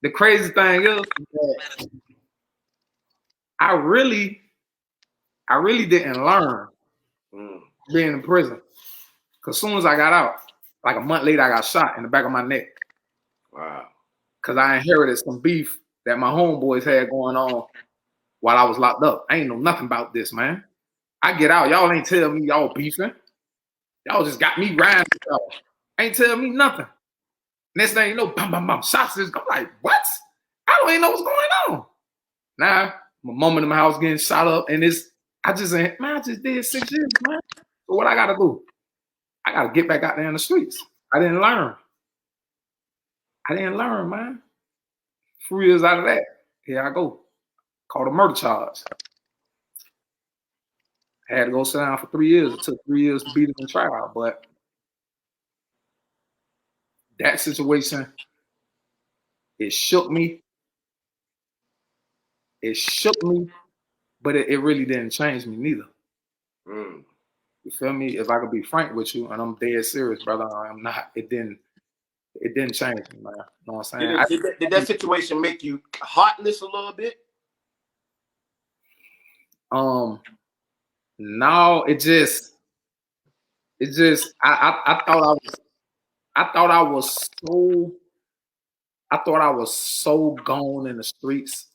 the crazy thing is that I really didn't learn being in prison. Because as soon as I got out, like a month later, I got shot in the back of my neck. Wow. Because I inherited some beef that my homeboys had going on while I was locked up. I ain't know nothing about this, man. I get out, y'all ain't tell me y'all beefing. Y'all just got me riding. Ain't tell me nothing. Next thing you know, bam, bam, bam, shots is. I'm like, what? I don't even know what's going on. Now, my mom in my house getting shot up, and I just did 6 years, man. So what I gotta do? I gotta get back out there in the streets. I didn't learn. Man. 3 years out of that, here I go. Called a murder charge. I had to go sit down for 3 years. It took 3 years to beat it in trial, but that situation, it shook me. But it really didn't change me neither. You feel me? If I could be frank with you, and I'm dead serious, brother, I'm not. It didn't change me, man. You know what I'm saying? Did that situation make you heartless a little bit? No, it just I thought I was so gone in the streets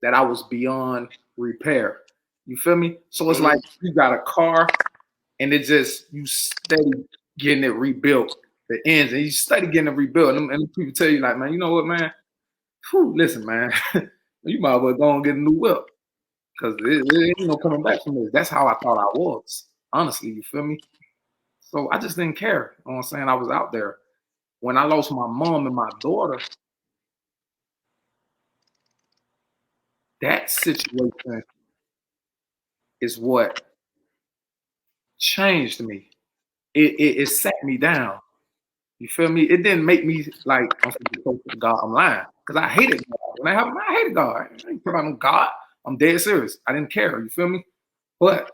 that I was beyond repair. You feel me? So it's like you got a car and you steady getting it rebuilt. The engine, you steady getting it rebuilt. And people tell you like, man, you know what, man? Listen, man, you might as well go and get a new whip. Because it ain't no coming back from this. That's how I thought I was. Honestly, you feel me? So I just didn't care. You know what I'm saying? I was out there. When I lost my mom and my daughter, that situation is what changed me. It sat me down. You feel me? It didn't make me like, I'm supposed to God, I'm lying. Because I hated God. When I hated God. I ain't about no God. I'm dead serious. I didn't care. You feel me? But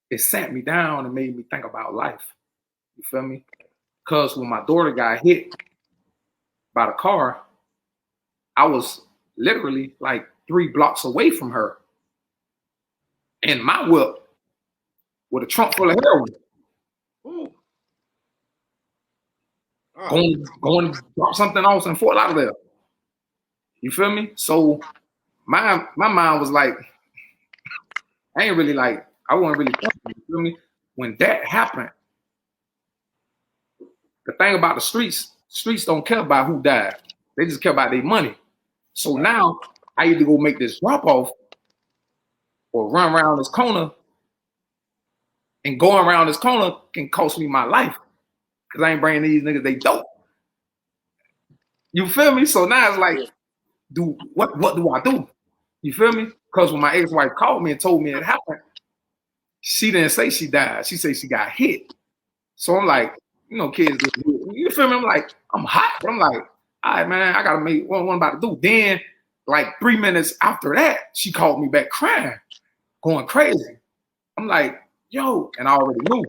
it sat me down and made me think about life. You feel me? Because when my daughter got hit by the car, I was literally like 3 blocks away from her. And my whip with a trunk full of heroin. Ooh. Going to drop something else and Fort Lauderdale. You feel me? So my mind was like, I wasn't really thinking, you feel me? When that happened, the thing about the streets don't care about who died. They just care about their money. So now I either go make this drop off or run around this corner, and going around this corner can cost me my life because I ain't bringing these niggas they dope. You feel me? So now it's like, what do I do? You feel me? Because when my ex-wife called me and told me it happened, she didn't say she died. She said she got hit. So I'm like, you know, kids get hit. You feel me? I'm like, I'm hot. But I'm like, all right, man, I gotta make what I'm about to do. Then, like 3 minutes after that, she called me back crying, going crazy. I'm like, yo, and I already knew.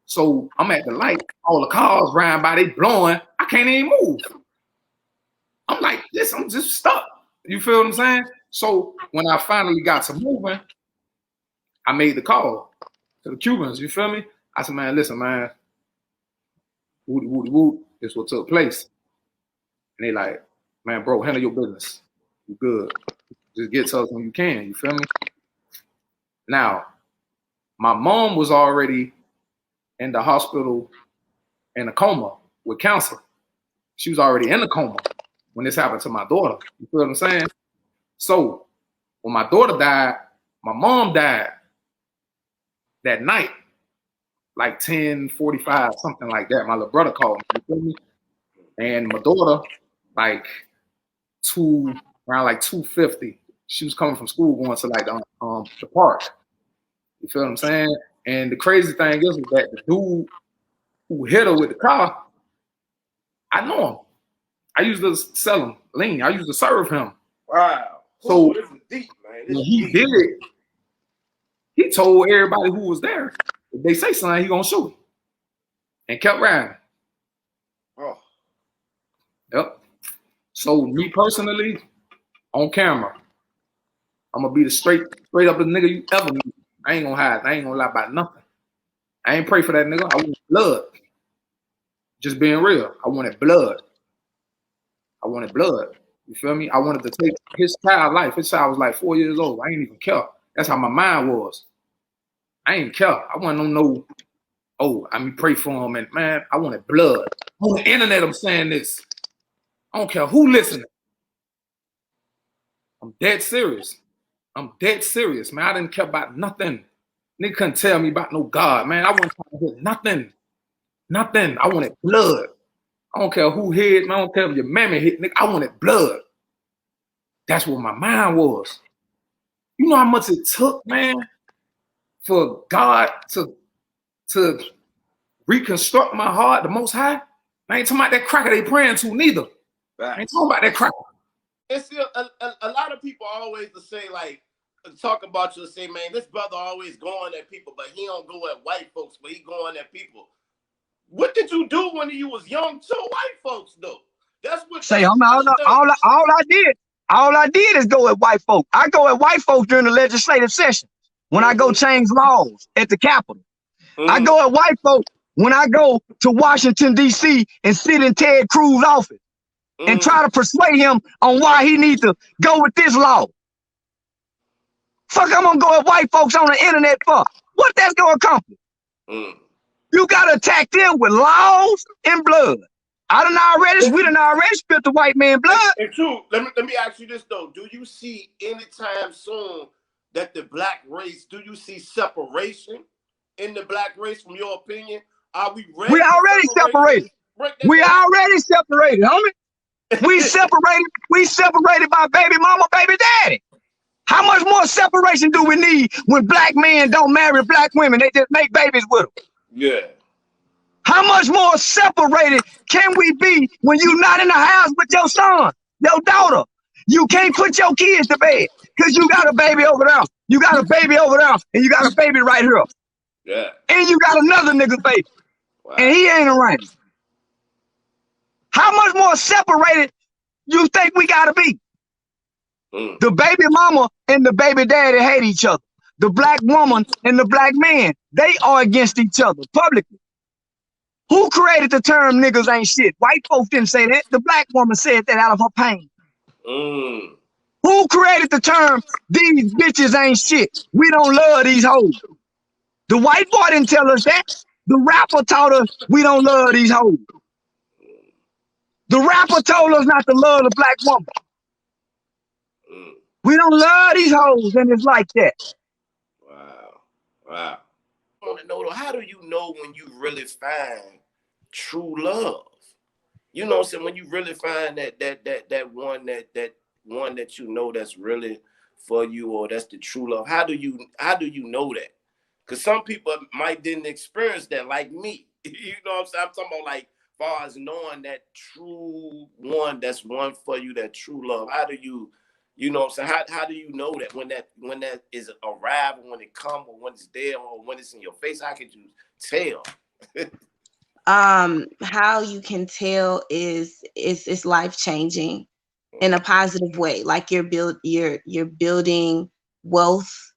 So I'm at the light, all the cars riding by, they blowing. I can't even move. I'm like, I'm just stuck. You feel what I'm saying? So when I finally got to moving, I made the call to the Cubans. You feel me? I said, man, listen, man, woot, woot, woot. This what took place. And they like, man, bro, handle your business. You good. Just get to us when you can. You feel me? Now, my mom was already in the hospital in a coma with cancer. She was already in a coma when this happened to my daughter. You feel what I'm saying? So when my daughter died, my mom died that night, like 10:45, something like that. My little brother called me. You feel me? And my daughter, like around like 2:50, she was coming from school going to like the park. You feel what I'm saying? And the crazy thing is that the dude who hit her with the car, I know him. I used to sell him lean. I used to serve him. Wow. So this is deep, man. When he did it, he told everybody who was there, if they say something, he gonna shoot. And kept riding. Oh. Yep. So me personally, on camera, I'm gonna be the straight up the nigga you ever meet. I ain't gonna hide. I ain't gonna lie about nothing. I ain't pray for that nigga. I want blood. Just being real. I wanted blood. I wanted blood. You feel me? I wanted to take his child life. His child was like 4 years old. I ain't even care. That's how my mind was. I ain't care. I wasn't no, oh, I mean, pray for him. And man, I wanted blood. On the internet, I'm saying this. I don't care who listening. I'm dead serious. I'm dead serious, man. I didn't care about nothing. Nigga couldn't tell me about no God, man. I wasn't trying to hear nothing. Nothing. I wanted blood. I don't care who hit, man. I don't care if your mammy hit, nigga. I wanted blood. That's what my mind was. You know how much it took, man, for God to reconstruct my heart, the Most High? I ain't talking about that cracker they praying to, neither. I ain't talking about that cracker. It's still a lot of people always to say, like, talk about you and say, man, this brother always going at people, but he don't go at white folks, but he going at people. What did you do when you was young to white folks, though? That's what. Say, all I did is go at white folks. I go at white folks during the legislative session when I go change laws at the Capitol. I go at white folks when I go to Washington, D.C. and sit in Ted Cruz's office and try to persuade him on why he needs to go with this law. Fuck, I'm gonna go at white folks on the internet for what that's gonna accomplish. You gotta attack them with laws and blood. We done already spilled the white man blood. And true, let me ask you this though. Do you see anytime soon that the black race, do you see separation in the black race from your opinion? Are we ready? We already separated. We already separated, homie. We separated by baby mama, baby daddy. How much more separation do we need when black men don't marry black women? They just make babies with them. Yeah. How much more separated can we be when you're not in the house with your son, your daughter? You can't put your kids to bed because you got a baby over there. You got a baby over there, and you got a baby right here. Yeah. And you got another nigga baby. Wow. And he ain't around. How much more separated you think we gotta be? The baby mama and the baby daddy hate each other. The black woman and the black man, they are against each other publicly. Who created the term niggas ain't shit? White folks didn't say that. The black woman said that out of her pain. Who created the term these bitches ain't shit? We don't love these hoes. The white boy didn't tell us that. The rapper taught us we don't love these hoes. The rapper told us not to love the black woman. We don't love these hoes, and it's like that. Wow. I want to know though, how do you know when you really find true love? You know what I'm saying? When you really find that one that you know that's really for you, or that's the true love. How do you know that? Because some people didn't experience that, like me. You know what I'm saying? I'm talking about like far as knowing that true one that's one for you, that true love. How do you know what I'm saying? How do you know that when that is arrived, when it comes, or when it's there, or when it's in your face? How could you tell? How you can tell is it's life changing in a positive way. Like you're building wealth,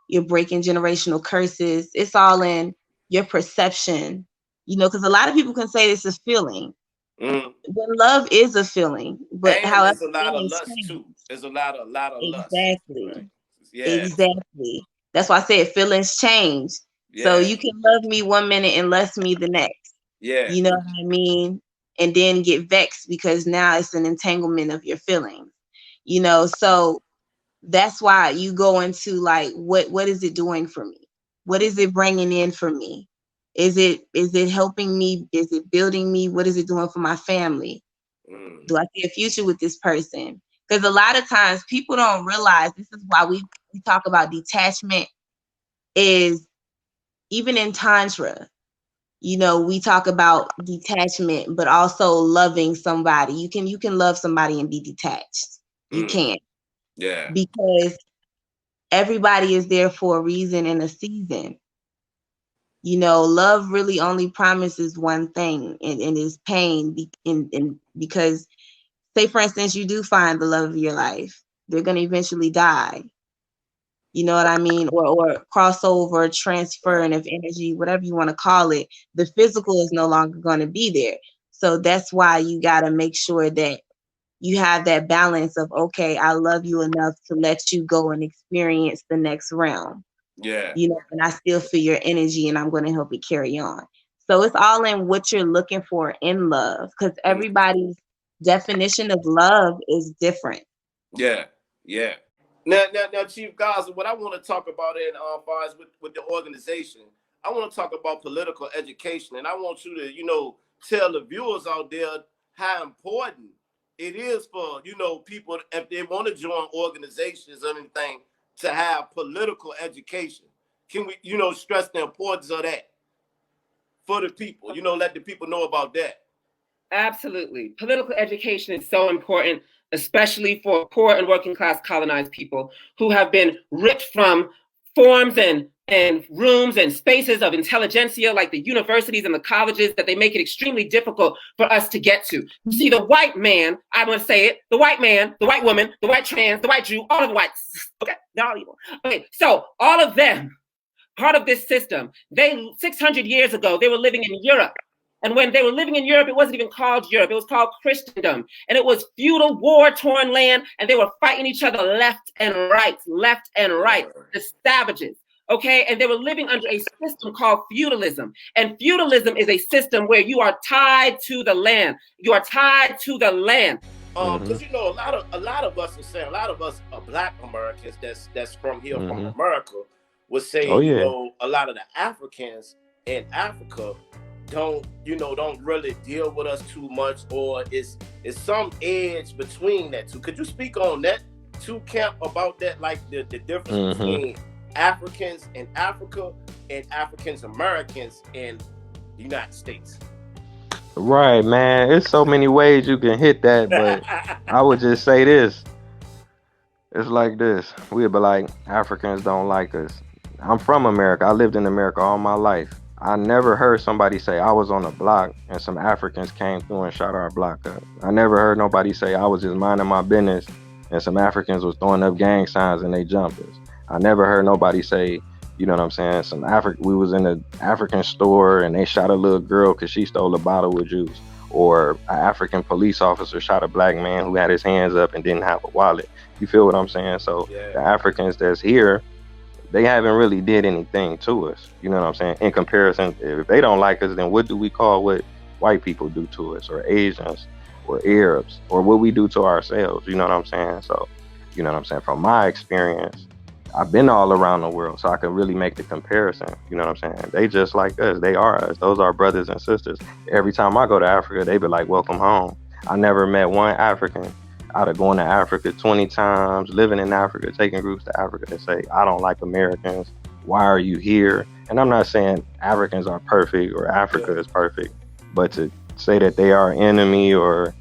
you're breaking generational curses. It's all in your perception, you know, because a lot of people can say it's a feeling. When love is a feeling, but how there's a lot of lust too. There's a lot of lust. Exactly. Right? Yeah. Exactly. That's why I said feelings change. Yeah. So you can love me 1 minute and lust me the next. Yeah. You know what I mean? And then get vexed because now it's an entanglement of your feelings. You know, so that's why you go into like, what is it doing for me? What is it bringing in for me? Is it helping me? Is it building me? What is it doing for my family? Do I see a future with this person? Because a lot of times people don't realize, this is why we talk about detachment, is even in Tantra, you know, we talk about detachment, but also loving somebody. You can love somebody and be detached. You can. Yeah. Because everybody is there for a reason and a season. You know, love really only promises one thing, and is pain. And because say for instance, you do find the love of your life, they're going to eventually die. You know what I mean? Or crossover, transferring of energy, whatever you want to call it. The physical is no longer going to be there. So that's why you got to make sure that you have that balance of, okay, I love you enough to let you go and experience the next realm. Yeah. You know, and I still feel your energy and I'm going to help it carry on. So it's all in what you're looking for in love, because everybody's definition of love is different. Yeah. Yeah. Now, Chief Gazi, what I want to talk about in far as with the organization, I want to talk about political education, and I want you to, tell the viewers out there how important it is for, people, if they want to join organizations or anything, to have political education. Can we, stress the importance of that for the people? Let the people know about that. Absolutely. Political education is so important, especially for poor and working class colonized people who have been ripped from forms and rooms and spaces of intelligentsia like the universities and the colleges that they make it extremely difficult for us to get to. You see, the white man, I want to say it, the white man, the white woman, the white trans, the white Jew, all of the whites. Okay, they're all evil. Okay, so all of them, part of this system, 600 years ago, they were living in Europe. And when they were living in Europe, it wasn't even called Europe. It was called Christendom. And it was feudal, war-torn land. And they were fighting each other left and right, the savages. Okay? And they were living under a system called feudalism. And feudalism is a system where you are tied to the land. You are tied to the land. Because a lot of us are saying, a lot of us are Black Americans that's from here, from America, would say, a lot of the Africans in Africa don't really deal with us too much, or it's some edge between that two. Could you speak on that too, Camp, about that, like the difference between Africans in Africa and Africans Americans in the United States? Right, man. It's so many ways you can hit that, but I would just say this. It's like this. We'd be like, Africans don't like us. I'm from America. I lived in America all my life. I never heard somebody say I was on a block and some Africans came through and shot our block up. I never heard nobody say I was just minding my business and some Africans was throwing up gang signs and they jumped us. I never heard nobody say, you know what I'm saying, we was in an African store and they shot a little girl because she stole a bottle of juice. Or an African police officer shot a Black man who had his hands up and didn't have a wallet. You feel what I'm saying? So the Africans that's here, they haven't really did anything to us. You know what I'm saying? In comparison, if they don't like us, then what do we call what white people do to us, or Asians, or Arabs, or what we do to ourselves? You know what I'm saying? So, you know what I'm saying? From my experience, I've been all around the world, so I can really make the comparison. You know what I'm saying? They just like us. They are us. Those are brothers and sisters. Every time I go to Africa, they be like, welcome home. I never met one African out of going to Africa 20 times, living in Africa, taking groups to Africa that say, I don't like Americans. Why are you here? And I'm not saying Africans are perfect or Africa is perfect, but to say that they are enemy or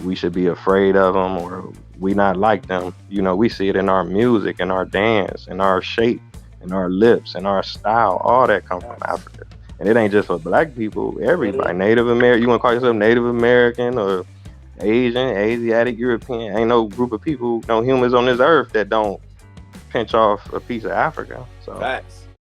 we should be afraid of them or we not like them, we see it in our music, in our dance, in our shape, in our lips, in our style, all that come from Africa. And it ain't just for Black people, everybody, Native American, you want to call yourself Native American or Asian, Asiatic, European, ain't no group of people, no humans on this earth that don't pinch off a piece of Africa. So Facts.